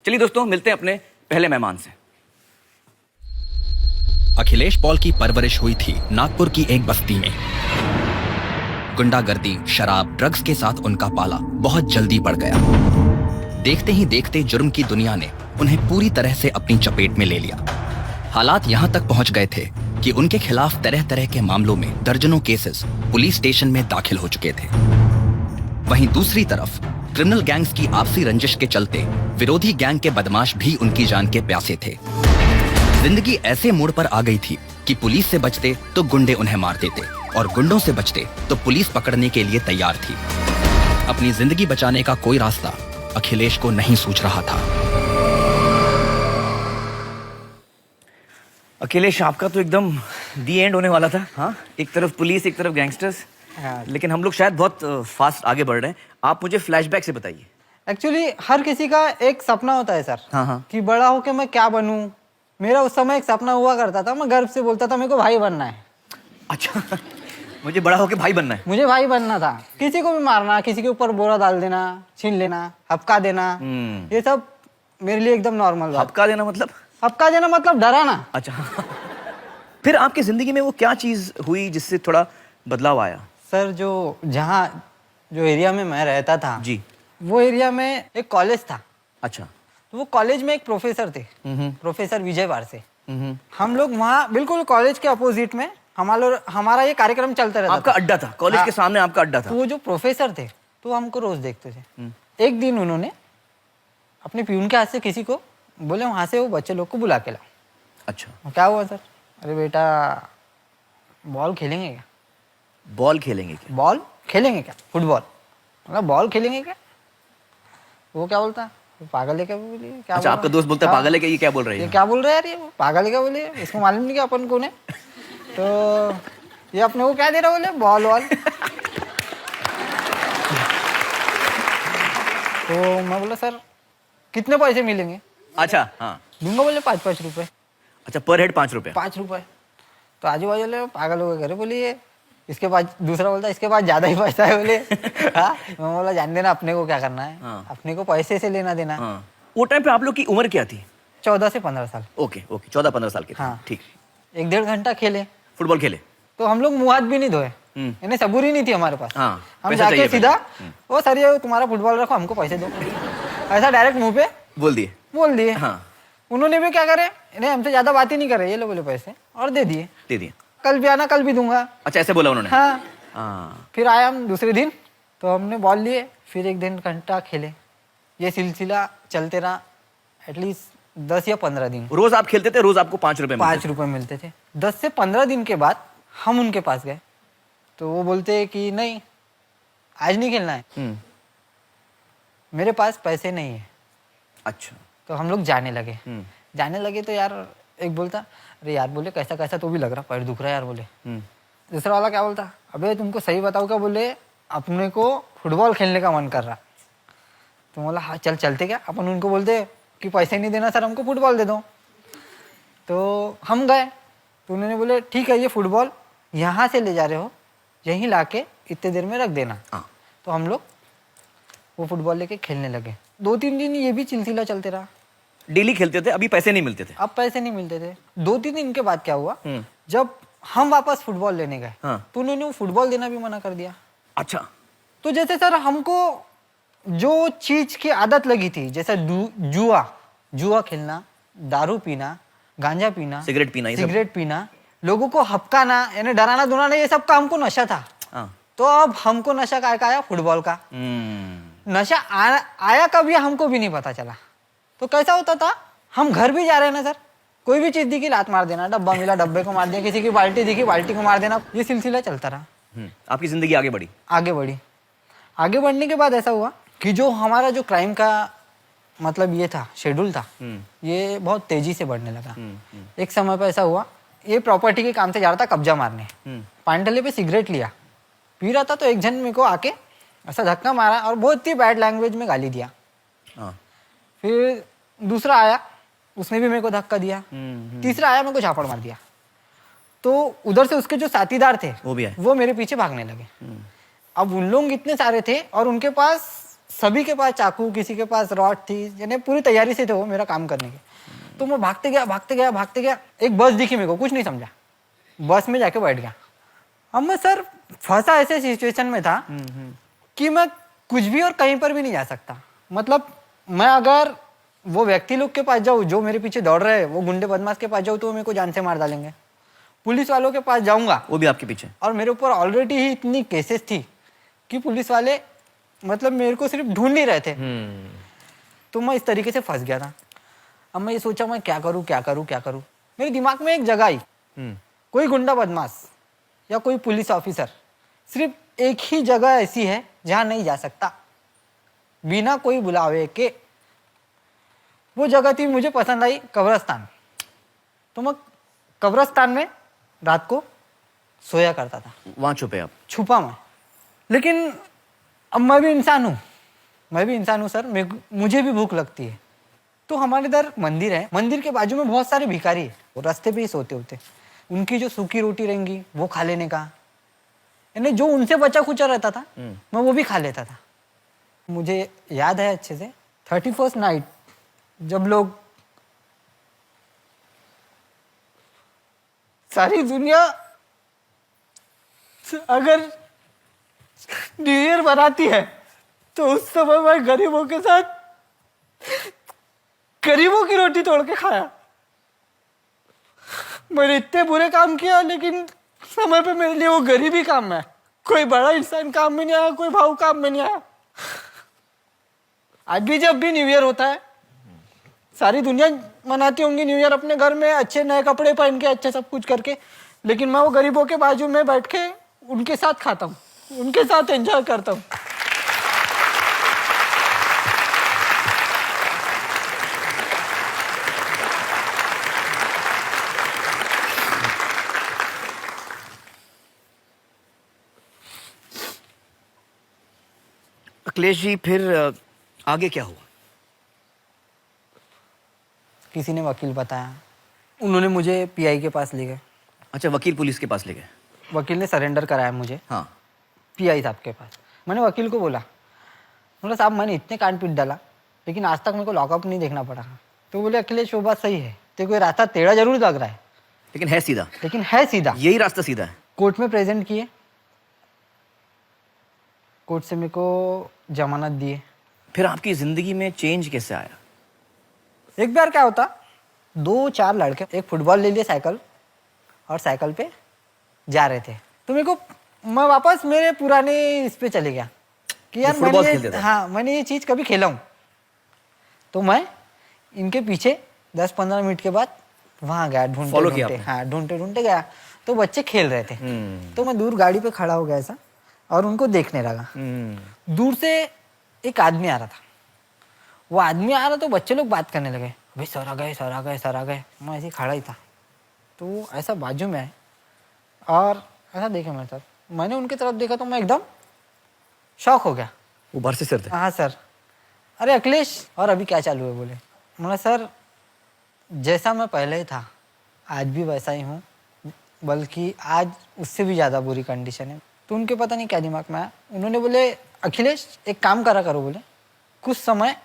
चलिए दोस्तों, मिलते हैं अपने पहले मेहमान से। अखिलेश पॉल की परवरिश हुई थी नागपुर की एक बस्ती में। गुंडागर्दी, शराब, ड्रग्स के साथ उनका पाला बहुत जल्दी पड़ गया। देखते ही देखते जुर्म की दुनिया ने उन्हें पूरी तरह से अपनी चपेट में ले लिया। हालात यहाँ तक पहुँच गए थे कि उनके खिलाफ तरह तरह के मामलों में दर्जनों केसेस पुलिस स्टेशन में दाखिल हो चुके थे। वहीं दूसरी तरफ क्रिमिनल गैंग्स की आपसी रंजिश के चलते विरोधी गैंग के बदमाश भी उनकी जान के प्यासे थे। जिंदगी ऐसे मोड़ पर आ गई थी कि पुलिस से बचते तो गुंडे उन्हें मार देते और गुंडों से बचते तो पुलिस पकड़ने के लिए तैयार थी। अपनी जिंदगी बचाने का कोई रास्ता अखिलेश को नहीं सूझ रहा था। अखिलेश, आपका तो एकदम दी एंड होने वाला था। हाँ, एक तरफ पुलिस, एक तरफ गैंगस्टर्स। लेकिन हम लोग शायद बहुत फास्ट आगे बढ़ रहे हैं। आप मुझे फ्लैशबैक से बताइए। एक्चुअली हर किसी का एक सपना होता है सर। हाँ। कि बड़ा होके मैं क्या बनूं। मेरा उस समय एक सपना हुआ करता था, मैं गर्व से बोलता था मेरे को भाई बनना है। अच्छा, मुझे बड़ा होके भाई बनना है। मुझे भाई बनना था। किसी को भी मारना, किसी के ऊपर बोरा डाल देना, छीन लेना, हपका देना, ये सब मेरे लिए एकदम नॉर्मल बात। हपका देना मतलब? हपका देना मतलब डराना। अच्छा। फिर आपकी जिंदगी में वो क्या चीज हुई जिससे थोड़ा बदलाव आया? सर, जो एरिया में मैं रहता था जी, वो एरिया में एक कॉलेज था। अच्छा। तो वो कॉलेज में एक प्रोफेसर थे, प्रोफेसर विजय वारसे। हम लोग वहाँ बिल्कुल कॉलेज के अपोजिट में हमारा ये कार्यक्रम चलता रहता आपका था। अड्डा था, कॉलेज के सामने आपका अड्डा था। तो वो जो प्रोफेसर थे तो हमको रोज देखते थे। एक दिन उन्होंने अपने प्यून के हाथ से किसी को बोले वहां से वो बच्चे लोग को बुला के लाओ। अच्छा। क्या हुआ सर? अरे बेटा, बॉल खेलेंगे क्या? बॉल खेलेंगे क्या? बॉल खेलेंगे क्या? फुटबॉल। मतलब बॉल खेलेंगे क्या? वो क्या बोलता? पागल है क्या? बोलिए क्या? अच्छा, आपका दोस्त बोलता है पागल है क्या? ये क्या बोल रही है? ये क्या बोल रहे हैं यार? ये पागल है क्या? बोले इसको मालूम नहीं क्या अपन कौन है। तो ये अपने को क्या दे रहा? बोले बॉल वॉल। तो मैं बोला सर कितने पैसे मिलेंगे? अच्छा, हाँ। दूंगा। बोले 5-5 रुपए। अच्छा, पर हेड 5 रुपए? 5 रुपए। तो आजू बाजू वाले पागल हो गए। बोलिए इसके पास, दूसरा बोलता इसके पास ज्यादा ही पैसा है। बोले हाँ। मैं बोला जान देना, अपने को क्या करना है। हाँ। अपने को पैसे से लेना देना। हाँ। वो टाइम पे आप लोग की उम्र क्या थी? 14 से 15 साल। ओके, 14-15 साल के थे। हाँ। ठीक। 1-1.5 घंटा खेले, फुटबॉल खेले। तो हम लोग मुंह हाथ भी नहीं धोए। इन्हें सबूर ही नहीं थी हमारे पास। हाँ, हम पैसा जाके चाहिए सीधा वो सर ये तुम्हारा फुटबॉल रखो, हमको पैसे दो, ऐसा डायरेक्ट मुंह पे बोल दिए। हाँ। उन्होंने भी क्या करे, इन्हें हमसे ज्यादा बात ही नहीं करे, ये लो बोले पैसे और दे दिए। कल भी आना, कल भी दूंगा। अच्छा, ऐसे बोला उन्होंने? हाँ। फिर आया हम दूसरे दिन, तो हमने बॉल लिए, फिर 1-1.5 घंटा खेले। ये सिलसिला चलते रहा एटलीस्ट 10 या 15 दिन। रोज आप खेलते थे? रोज आपको 5 रुपए? 5 रुपए मिलते थे। 10 से 15 दिन के बाद हम उनके पास गए, तो वो बोलते कि नहीं आज नहीं खेलना है, मेरे पास पैसे नहीं है। अच्छा। तो हम लोग जाने लगे तो यार एक बोलता अरे यार, बोले कैसा कैसा तो भी लग रहा, पैर दुख रहा है यार। बोले दूसरा वाला क्या बोलता, अबे तुमको सही बताओ क्या? बोले अपने को फुटबॉल खेलने का मन कर रहा। तो बोला हाँ चल चलते क्या? अपन उनको बोलते कि पैसे नहीं देना सर, हमको फुटबॉल दे दो। तो हम गए, तो उन्होंने बोले ठीक है, ये फुटबॉल यहाँ से ले जा रहे हो, यहीं लाके इतने देर में रख देना। तो हम लोग वो फुटबॉल लेके खेलने लगे। 2-3 दिन ये भी सिलसिला चलते रहा। डेली खेलते थे? अभी पैसे नहीं मिलते थे? अब पैसे नहीं मिलते थे। 2-3 दिन के बाद क्या हुआ, जब हम वापस फुटबॉल लेने गए, तो उन्होंने वो फुटबॉल देना भी मना कर दिया। अच्छा। तो जैसे सर हमको जो चीज की आदत लगी थी, जैसे जुआ खेलना, दारू पीना, गांजा पीना, सिगरेट पीना, लोगों को हपकाना, यानी डराना धुनाना, ये सब का हमको नशा था। तो अब हमको नशा का आया फुटबॉल का। नशा आया कब ये हमको भी नहीं पता चला। तो कैसा होता था, हम घर भी जा रहे हैं ना सर, कोई भी चीज दिखी लात मार देना, डब्बा मिला डब्बे को मार दिया, किसी की बाल्टी दिखी बाल्टी को मार देना, ये सिलसिला चलता रहा। आपकी जिंदगी आगे बढ़ी? आगे बढ़ने के बाद ऐसा हुआ कि जो हमारा जो क्राइम का मतलब ये था, शेड्यूल था, ये बहुत तेजी से बढ़ने लगा। एक समय पर ऐसा हुआ, ये प्रॉपर्टी के काम से जा रहा था कब्जा मारने, पांडले पे सिगरेट लिया, पी रहा था, तो एक जन मेरे को आके ऐसा धक्का मारा और बहुत ही बैड लैंग्वेज में गाली दिया। फिर दूसरा आया, उसने भी मेरे को धक्का दिया। तीसरा आया, मेरे को झापड़ मार दिया। तो उधर से उसके जो साथीदार थे वो मेरे पीछे भागने लगे। अब उन लोग इतने सारे थे और उनके पास सभी के पास चाकू, किसी के पास रॉड थी, यानी पूरी तैयारी से थे वो मेरा काम करने की। तो मैं भागते गया, एक बस दिखी मेरे को, कुछ नहीं समझा, बस में जाके बैठ गया। अब मैं सर फंसा ऐसे सिचुएशन में था कि मैं कुछ भी और कहीं पर भी नहीं जा सकता। मतलब मैं अगर वो व्यक्ति लोग के पास जाऊँ जो मेरे पीछे दौड़ रहे हैं, वो गुंडे बदमाश के पास जाऊँ तो वो मेरे को जान से मार डालेंगे। पुलिस वालों के पास जाऊंगा, वो भी आपके पीछे। और मेरे ऊपर ऑलरेडी ही इतनी केसेस थी कि पुलिस वाले मतलब मेरे को सिर्फ ढूंढ ही रहे थे। तो मैं इस तरीके से फंस गया था। अब मैं ये सोचा मैं क्या करूं। मेरे दिमाग में एक जगह आई, कोई गुंडा बदमाश या कोई पुलिस ऑफिसर सिर्फ एक ही जगह ऐसी है जहां नहीं जा सकता बिना कोई बुलावे के। वो जगह थी, मुझे पसंद आई, कब्रिस्तान। तो मैं कब्रिस्तान में रात को सोया करता था। वहां छुपे आप? छुपा मैं। लेकिन अब मैं भी इंसान हूँ सर, मुझे भी भूख लगती है। तो हमारे इधर मंदिर है, मंदिर के बाजू में बहुत सारे भिखारी है, वो रास्ते पे ही सोते होते। उनकी जो सूखी रोटी रहेंगी वो खा लेने का, यानी जो उनसे बचा खुचा रहता था मैं वो भी खा लेता था। मुझे याद है अच्छे से 31st नाइट जब लोग सारी दुनिया अगर न्यू ईयर बनाती है तो उस समय मैं गरीबों के साथ गरीबों की रोटी तोड़ के खाया। मैंने इतने बुरे काम किया लेकिन समय पे मेरे लिए वो गरीबी काम में, कोई बड़ा इंसान काम में नहीं आया, कोई भाव काम में नहीं आया। आज भी जब भी न्यू ईयर होता है, सारी दुनिया मनाती होंगी न्यू ईयर अपने घर में, अच्छे नए कपड़े पहन के, अच्छे सब कुछ करके, लेकिन मैं वो गरीबों के बाजू में बैठ के उनके साथ खाता हूँ, उनके साथ एंजॉय करता हूँ। अखिलेश जी, फिर आगे क्या हुआ? किसी ने वकील बताया, उन्होंने मुझे पीआई के पास ले गए। अच्छा, वकील पुलिस के पास ले गए? वकील ने सरेंडर कराया मुझे हाँ। पीआई साहब के पास। मैंने वकील को बोला साहब मैंने इतने कांड पीट डाला लेकिन आज तक मेरे को लॉकअप नहीं देखना पड़ा। तो बोले अखिलेश वो बात सही है, तेरे को ये रास्ता टेढ़ा जरूर लग रहा है लेकिन है सीधा। यही रास्ता सीधा है। कोर्ट में प्रेजेंट किए, कोर्ट से मेरे को जमानत दिए। फिर आपकी जिंदगी में चेंज कैसे आया? एक बार क्या होता, 2-4 लड़के एक फुटबॉल ले लिए साइकिल, और साइकिल पे जा रहे थे। तो मेरे को, मैं वापस मेरे पुराने इस पे चले गया कि यार मैंने ये चीज कभी खेला हूँ। तो मैं इनके पीछे 10-15 मिनट के बाद वहां गया, ढूंढते गया। तो बच्चे खेल रहे थे। तो मैं दूर गाड़ी पे खड़ा हो गया ऐसा और उनको देखने लगा। दूर से एक आदमी आ रहा था। वो आदमी आ रहा तो बच्चे लोग बात करने लगे, भाई सर आ गए। मैं ऐसे खड़ा ही था। तो ऐसा बाजू में आए और ऐसा देखे मेरे तरफ, मैंने उनकी तरफ देखा तो मैं एकदम शॉक हो गया। वो बाहर से सर थे? हाँ सर। अरे अखिलेश, और अभी क्या चालू है? बोले मैंने सर जैसा मैं पहले ही था आज भी वैसा ही हूँ, बल्कि आज उससे भी ज़्यादा बुरी कंडीशन है। तो उनके पता नहीं क्या दिमाग में आया, उन्होंने बोले अखिलेश एक काम करा करो, बोले कुछ समय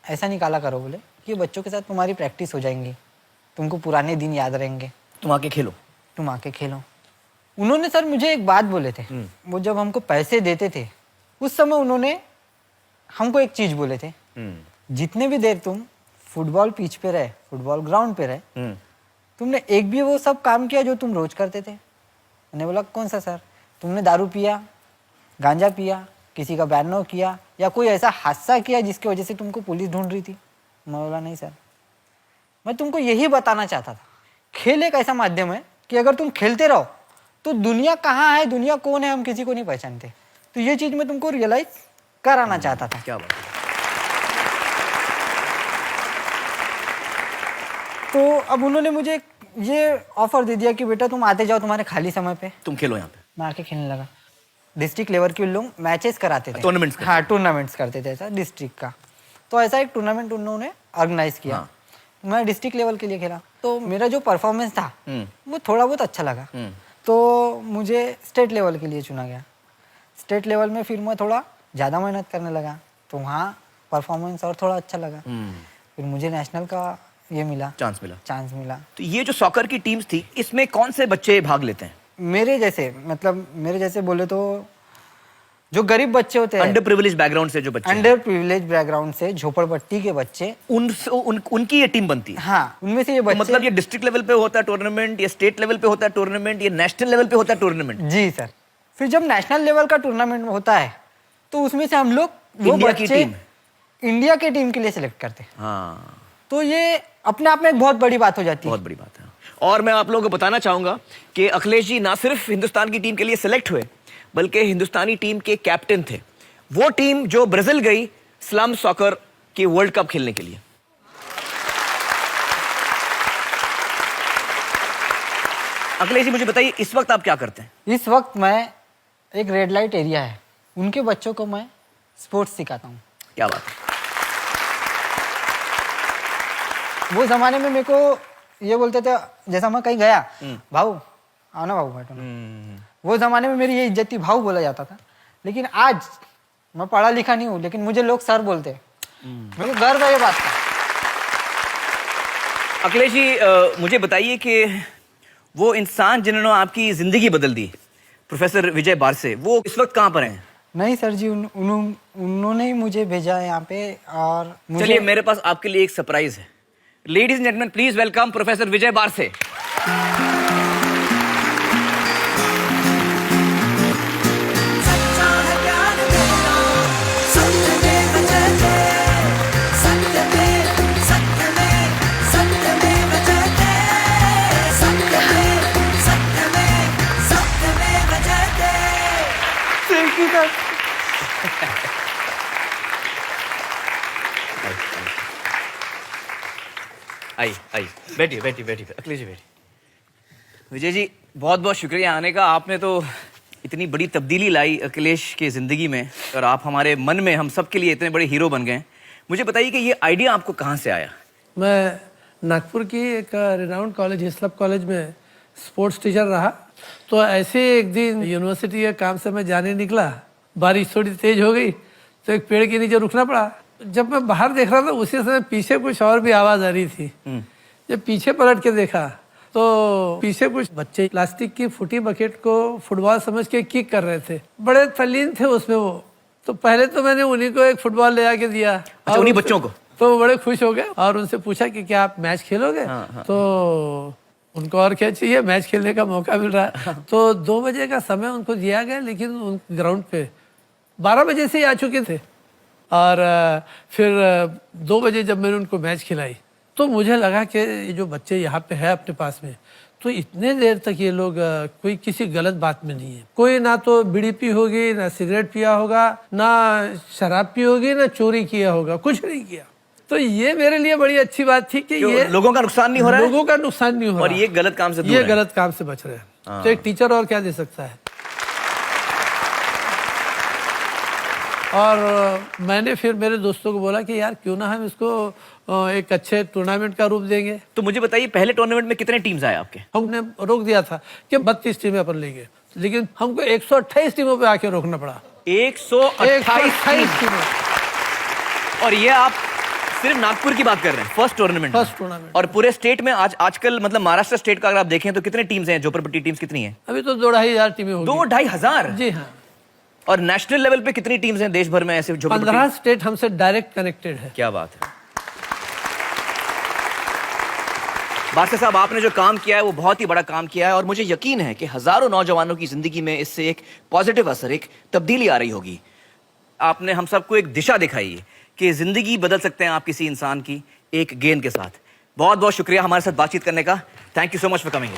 ऐसा निकाला करो, बोले कि बच्चों के साथ तुम्हारी प्रैक्टिस हो जाएंगी, तुमको पुराने दिन याद रहेंगे, तुम आके खेलो। उन्होंने सर मुझे एक बात बोले थे, वो जब हमको पैसे देते थे उस समय उन्होंने हमको एक चीज बोले थे, जितने भी देर तुम फुटबॉल पिच पे रहे, फुटबॉल ग्राउंड पे रहे, तुमने एक भी वो सब काम किया जो तुम रोज करते थे? मैंने बोला कौन सा सर? तुमने दारू पिया, गांजा पिया, किसी का बैन किया, या कोई ऐसा हादसा किया जिसकी वजह से तुमको पुलिस ढूंढ रही थी? मैं बोला नहीं सर, मैं तुमको यही बताना चाहता था, खेल एक ऐसा माध्यम है कि अगर तुम खेलते रहो तो दुनिया कहाँ है, दुनिया कौन है, हम किसी को नहीं पहचानते। तो ये चीज मैं तुमको रियलाइज कराना चाहता था। क्या बात है। तो अब उन्होंने मुझे ये ऑफर दे दिया कि बेटा तुम आते जाओ तुम्हारे खाली समय पे, तुम खेलो यहाँ पे। मैं आके खेलने लगा। डिस्ट्रिक्ट लेवल के लोग मैचेस कराते थे, टूर्नामेंट्स हाँ टूर्नामेंट्स करते थे ऐसा डिस्ट्रिक्ट का। तो ऐसा एक टूर्नामेंट उन्होंने ऑर्गेनाइज किया। हाँ। मैं डिस्ट्रिक्ट लेवल के लिए खेला, तो मेरा जो परफॉर्मेंस था वो थोड़ा बहुत अच्छा लगा, तो मुझे स्टेट लेवल के लिए चुना गया। स्टेट लेवल में फिर मैं थोड़ा ज़्यादा मेहनत करने लगा, तो वहाँ परफॉर्मेंस और थोड़ा अच्छा लगा। फिर मुझे नेशनल का ये मिला, चांस मिला। तो ये जो सॉकर की टीम्स थी, इसमें कौन से बच्चे भाग लेते हैं? मेरे जैसे बोले तो जो गरीब बच्चे होते हैं, अंडर प्रिविलेज बैकग्राउंड से जो बच्चे हैं, अंडर प्रिविलेज बैकग्राउंड से, झोपड़पट्टी के बच्चे, उनकी ये टीम बनती है। हाँ, उनमें से ये तो बच्चे। मतलब ये डिस्ट्रिक्ट लेवल पे होता है टूर्नामेंट, ये स्टेट लेवल पे होता है टूर्नामेंट, ये नेशनल लेवल पे होता है टूर्नामेंट? जी सर। फिर जब नेशनल लेवल का टूर्नामेंट होता है तो उसमें से हम लोग वो इंडिया की बच्चे टीम? इंडिया के टीम के लिए सिलेक्ट करते हैं। हाँ, तो ये अपने आप में एक बहुत बड़ी बात हो जाती है। बहुत बड़ी बात है। और मैं आप लोगों को बताना चाहूंगा कि अखिलेश जी ना सिर्फ हिंदुस्तान की टीम के लिए सिलेक्ट हुए, बल्कि हिंदुस्तानी टीम के कैप्टन थे। वो टीम जो ब्राजील गई स्लम सॉकर की वर्ल्ड कप खेलने के लिए। अखिलेश जी मुझे बताइए, इस वक्त आप क्या करते हैं? इस वक्त मैं एक रेड लाइट एरिया है, उनके बच्चों को मैं स्पोर्ट्स सिखाता हूँ। क्या बात है। वो जमाने में मेरे को ये बोलते थे, जैसा मैं कहीं गया, भाऊ आओ ना, भाऊ बैठो ना। वो जमाने में मेरी ये इज्जत थी, भाऊ बोला जाता था। लेकिन आज मैं पढ़ा लिखा नहीं हूँ, लेकिन मुझे लोग सर बोलते हैं। मेरे को गर्व है ये बात का। अखिलेश जी मुझे बताइए कि वो इंसान जिन्होंने आपकी जिंदगी बदल दी, प्रोफेसर विजय बारसे, वो इस वक्त कहाँ पर हैं? नहीं सर जी, उन्होंने ही मुझे भेजा है यहाँ पे। और चलिए, मेरे पास आपके लिए एक सरप्राइज है। Ladies and gentleman, please welcome professor Vijay Barse. Thank you sir. आई बैठिए अखिलेश जी बैठिए। विजय जी बहुत बहुत शुक्रिया आने का। आपने तो इतनी बड़ी तब्दीली लाई अखिलेश की ज़िंदगी में, और आप हमारे मन में हम सब के लिए इतने बड़े हीरो बन गए। मुझे बताइए कि ये आइडिया आपको कहाँ से आया? मैं नागपुर की एक रिनाउंड कॉलेज, हिस्लप कॉलेज में स्पोर्ट्स टीचर रहा। तो ऐसे एक दिन यूनिवर्सिटी के काम से मैं जाने निकला, बारिश थोड़ी तेज हो गई तो एक पेड़ के नीचे रुकना पड़ा। जब मैं बाहर देख रहा था उसी समय पीछे कुछ और भी आवाज़ आ रही थी। जब पीछे पलट के देखा तो पीछे कुछ बच्चे प्लास्टिक की फूटी बकेट को फुटबॉल समझ के किक कर रहे थे। बड़े तल्लीन थे उसमें वो। तो पहले तो मैंने उन्हीं को एक फुटबॉल ले आके दिया। अच्छा, उन्हीं बच्चों को? तो वो बड़े खुश हो गए और उनसे पूछा कि क्या आप मैच खेलोगे? तो उनको और क्या चाहिए, मैच खेलने का मौका मिल रहा है। तो 2 बजे का समय उनको दिया गया, लेकिन उन ग्राउंड पे 12 बजे से ही आ चुके थे। और फिर 2 बजे जब मैंने उनको मैच खिलाई तो मुझे लगा कि ये जो बच्चे यहाँ पे है अपने पास में, तो इतने देर तक ये लोग कोई किसी गलत बात में नहीं है। कोई ना तो बीड़ी पी होगी, ना सिगरेट पिया होगा, ना शराब पी होगी, ना चोरी किया होगा, कुछ नहीं किया। तो ये मेरे लिए बड़ी अच्छी बात थी कि ये लोगों का नुकसान नहीं हो रहा है, लोगों का नुकसान नहीं हो रहा और ये गलत काम से दूर ये है। गलत काम से बच रहे हैं। तो एक टीचर और क्या दे सकता है। और मैंने फिर मेरे दोस्तों को बोला कि यार क्यों ना हम इसको एक अच्छे टूर्नामेंट का रूप देंगे। तो मुझे बताइए, पहले टूर्नामेंट में कितने टीम्स आए आपके? हमने रोक दिया था कि 32 टीमें अपन लेंगे, लेकिन हमको 128 टीमों पे आके रोकना पड़ा। 128 टीमें। और ये आप सिर्फ नागपुर की बात कर रहे हैं, फर्स्ट टूर्नामेंट? और पूरे स्टेट में आजकल मतलब महाराष्ट्र स्टेट का अगर आप देखें तो कितने टीम्स हैं? झोपड़पट्टी टीम्स कितनी हैं? अभी तो 2-2,500 टीमें होंगी। 2-2,500? जी हाँ। और नेशनल लेवल पे कितनी टीम्स हैं देश भर में ऐसे? 15 स्टेट हमसे डायरेक्ट कनेक्टेड है। क्या बात है। बादशाह साहब, आपने जो काम किया है वो बहुत ही बड़ा काम किया है, और मुझे यकीन है कि हजारों नौजवानों की जिंदगी में इससे एक पॉजिटिव असर, एक तब्दीली आ रही होगी। आपने हम सबको एक दिशा दिखाई है कि जिंदगी बदल सकते हैं आप किसी इंसान की एक गेंद के साथ। बहुत बहुत शुक्रिया हमारे साथ बातचीत करने का। Thank you so much for coming.